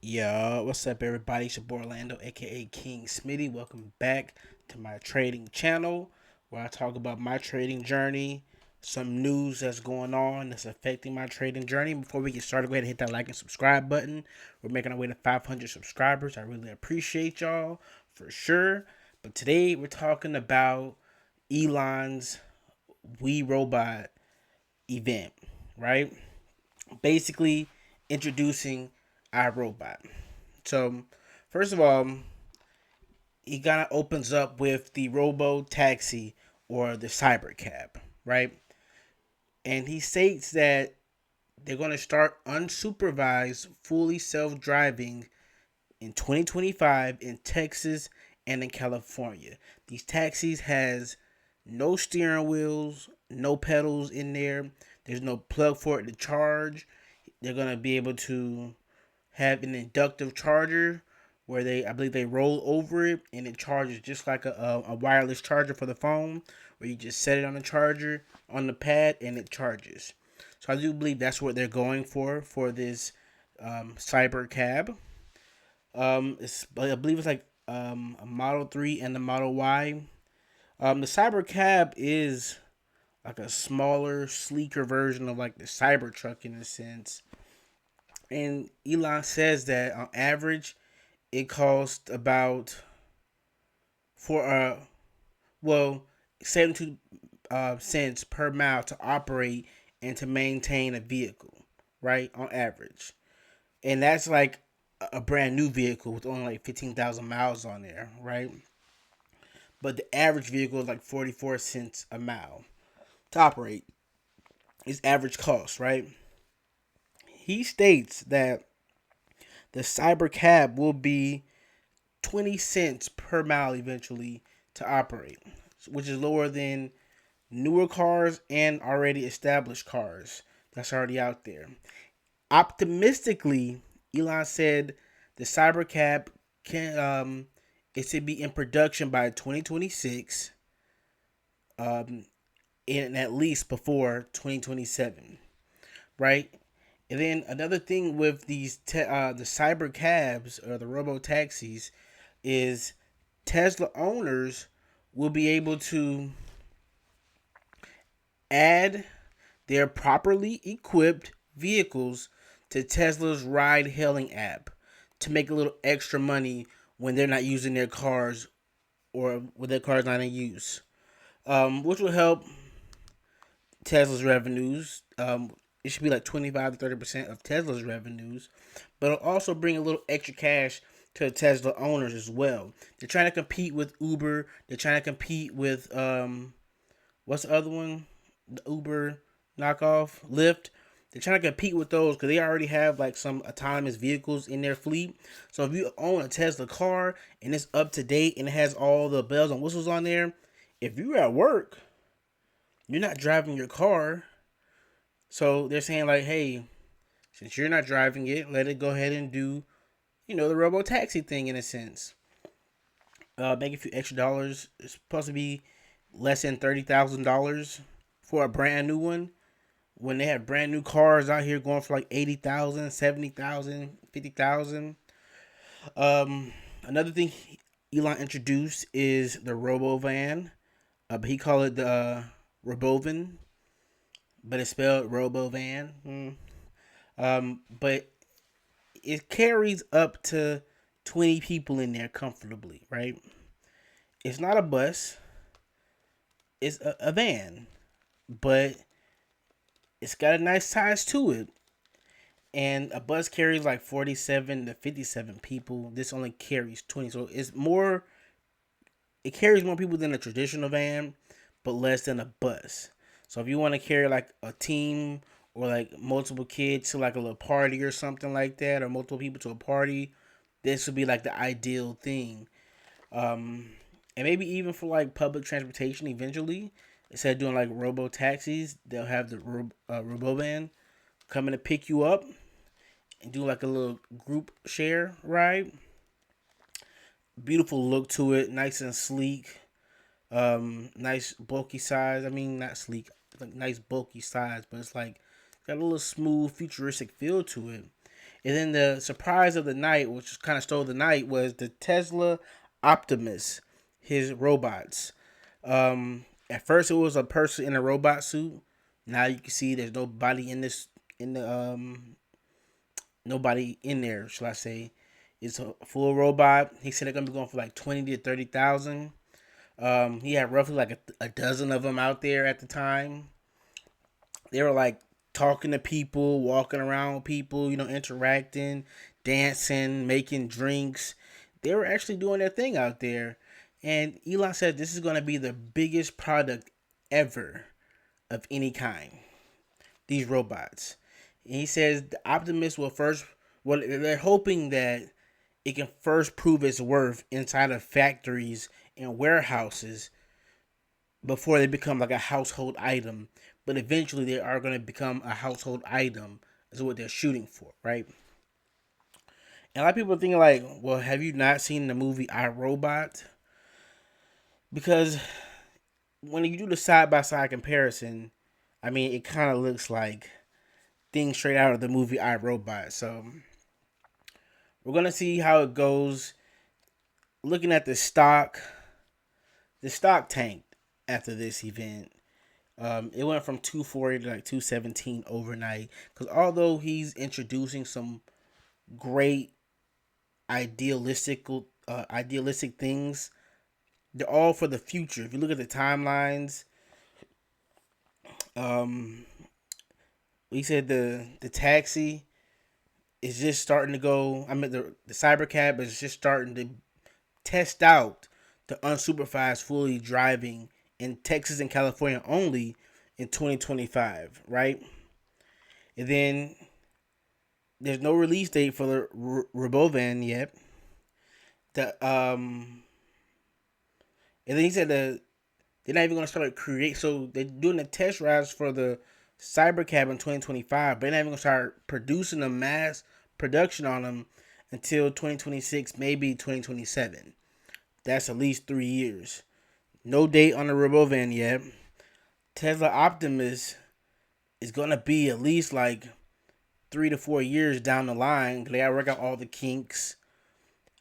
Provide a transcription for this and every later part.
Yo, what's up, everybody? It's your boy Orlando, aka King Smitty. Welcome back to my trading channel where I talk about my trading journey, some news that's going on that's affecting my trading journey. Before we get started, go ahead and hit that like and subscribe button. We're making our way to 500 subscribers. I really appreciate y'all for sure. But today we're talking about Elon's We Robot event, right? Basically, introducing iRobot. So, first of all, he kind of opens up with the robo taxi or the cyber cab, right? And he states that they're going to start unsupervised, fully self driving in 2025 in Texas and in California. These taxis has no steering wheels, no pedals in there. There's no plug for it to charge. They're gonna be able to have an inductive charger where I believe they roll over it and it charges just like a wireless charger for the phone, where you just set it on the charger on the pad and it charges. So I do believe that's what they're going for this cyber cab. I believe it's like a Model 3 and the Model Y. The cyber cab is like a smaller, sleeker version of like the Cybertruck in a sense. And Elon says that on average, it costs about for well 72 cents per mile to operate and to maintain a vehicle, right? On average, and that's like a brand new vehicle with only like 15,000 miles on there, right? But the average vehicle is like 44 cents a mile to operate. Is average cost, right? He states that the cyber cab will be 20 cents per mile eventually to operate, which is lower than newer cars and already established cars that's already out there. Optimistically, Elon said the Cybercab can it should be in production by 2026, um, and at least before 2027, right? And then another thing with the cyber cabs or the robo taxis is Tesla owners will be able to add their properly equipped vehicles to Tesla's ride hailing app to make a little extra money when they're not using their cars or when their car's not in use, which will help Tesla's revenues. It should be like 25 to 30% of Tesla's revenues, but it'll also bring a little extra cash to Tesla owners as well. They're trying to compete with Uber. They're trying to compete with what's the other one? The Uber knockoff, Lyft. They're trying to compete with those because they already have like some autonomous vehicles in their fleet. So if you own a Tesla car and it's up to date and it has all the bells and whistles on there, if you're at work, you're not driving your car. So they're saying like, hey, since you're not driving it, let it go ahead and do, the robo taxi thing in a sense. Make a few extra dollars. It's supposed to be less than $30,000 for a brand new one. When they have brand new cars out here going for like 80,000, 70,000, 50,000. Another thing Elon introduced is the Robo Van. But he called it the Robovan, but it's spelled Robo Van. But it carries up to 20 people in there comfortably, right? It's not a bus, it's a van, but it's got a nice size to it. And a bus carries like 47 to 57 people. This only carries 20. So it carries more people than a traditional van, but less than a bus. So if you want to carry like a team or like multiple kids to like a little party or something like that, or multiple people to a party, this would be like the ideal thing. And maybe even for like public transportation eventually, instead of doing like robo taxis, they'll have the robo van coming to pick you up and do like a little group share ride. Beautiful look to it, nice and sleek. Nice bulky size. I mean, not sleek, like nice bulky size, but it's like got a little smooth, futuristic feel to it. And then the surprise of the night, which kind of stole the night, was the Tesla Optimus, his robots. At first, it was a person in a robot suit. Now you can see there's nobody in this in the nobody in there. Shall I say? It's a full robot. He said they're gonna be going for like 20 to 30,000. He had roughly like a dozen of them out there at the time. They were like talking to people, walking around with people, interacting, dancing, making drinks. They were actually doing their thing out there. And Elon said this is going to be the biggest product ever of any kind. These robots. And he says the Optimus will first, well, they're hoping that it can first prove its worth inside of factories and warehouses before they become like a household item. But eventually they are going to become a household item, is what they're shooting for, right? And a lot of people are thinking like, well, have you not seen the movie iRobot? Because when you do the side by side comparison, I mean, it kind of looks like things straight out of the movie iRobot. So we're gonna see how it goes. Looking at the stock tanked after this event. It went from 240 to like 217 overnight. Because although he's introducing some great idealistic idealistic things, they're all for the future. If you look at the timelines, um, we said the taxi is just starting to go. I mean, the cybercab is just starting to test out the unsupervised fully driving in Texas and California only in 2025, right? And then there's no release date for the Robovan yet. The and then he said they're not even gonna start create. So they're doing the test rides for the Cybercab in 2025, but they're not even gonna start producing a mass production on them until 2026, maybe 2027. That's at least 3 years. No date on the Robovan yet. Tesla Optimus is gonna be at least like 3 to 4 years down the line. They gotta work out all the kinks,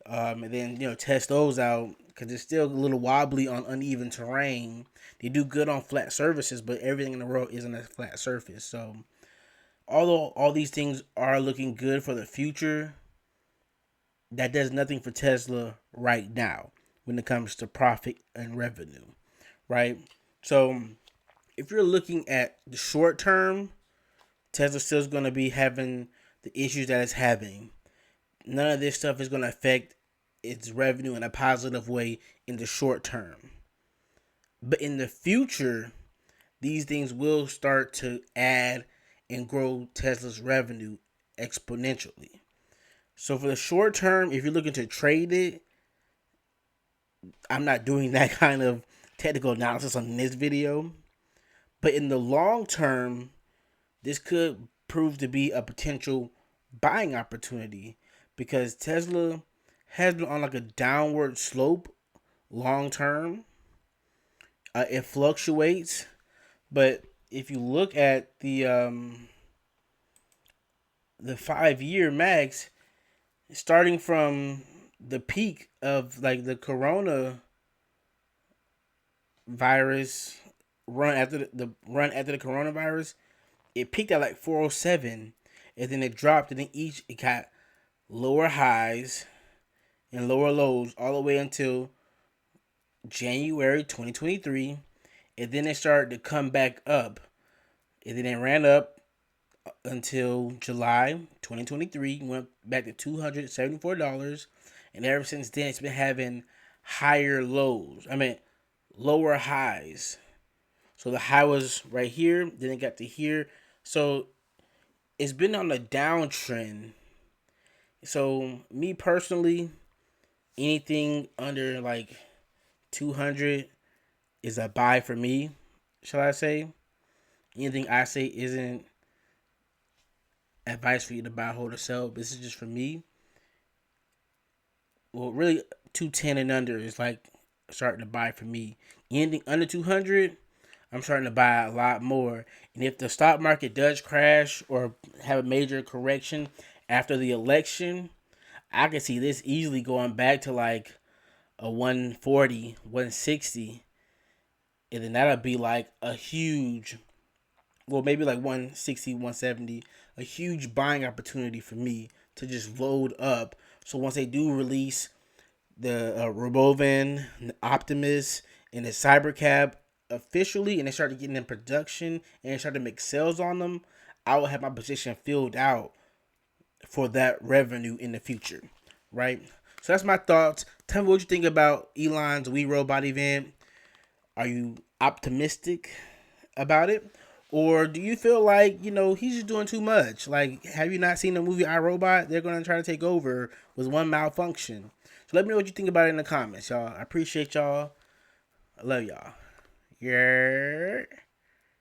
and then test those out because it's still a little wobbly on uneven terrain. They do good on flat surfaces, but everything in the world isn't a flat surface. So although all these things are looking good for the future, that does nothing for Tesla right now when it comes to profit and revenue, right? So if you're looking at the short term, Tesla still is going to be having the issues that it's having. None of this stuff is going to affect its revenue in a positive way in the short term. But in the future, these things will start to add and grow Tesla's revenue exponentially. So for the short term, if you're looking to trade it, I'm not doing that kind of technical analysis on this video. But in the long term, this could prove to be a potential buying opportunity because Tesla has been on like a downward slope long term. It fluctuates, but if you look at the 5 year max, starting from the peak of like the corona virus run after the run after the coronavirus, it peaked at like 407, and then it dropped, and then it got lower highs and lower lows all the way until January 2023, and then it started to come back up, and then it ran up until July 2023, went back to $274, and ever since then it's been having higher lows. I mean, lower highs. So the high was right here, then it got to here. So it's been on a downtrend. So me personally, anything under like 200 is a buy for me, shall I say. Anything I say isn't advice for you to buy, hold, or sell. This is just for me. Well, really, 210 and under is like starting to buy for me. Anything under 200, I'm starting to buy a lot more. And if the stock market does crash or have a major correction After the election, I can see this easily going back to like a 140, 160, and then that'll be like a huge, well, maybe like 160, 170, a huge buying opportunity for me to just load up. So once they do release the Robovan, the Optimus, and the Cybercab officially, and they start getting in production and they start to make sales on them, I will have my position filled out for that revenue in the future, right? So that's my thoughts. Tell me what you think about Elon's We Robot event. Are you optimistic about it? Or do you feel like, he's just doing too much? Like, have you not seen the movie iRobot? They're going to try to take over with one malfunction. So let me know what you think about it in the comments, y'all. I appreciate y'all. I love y'all. Yeah.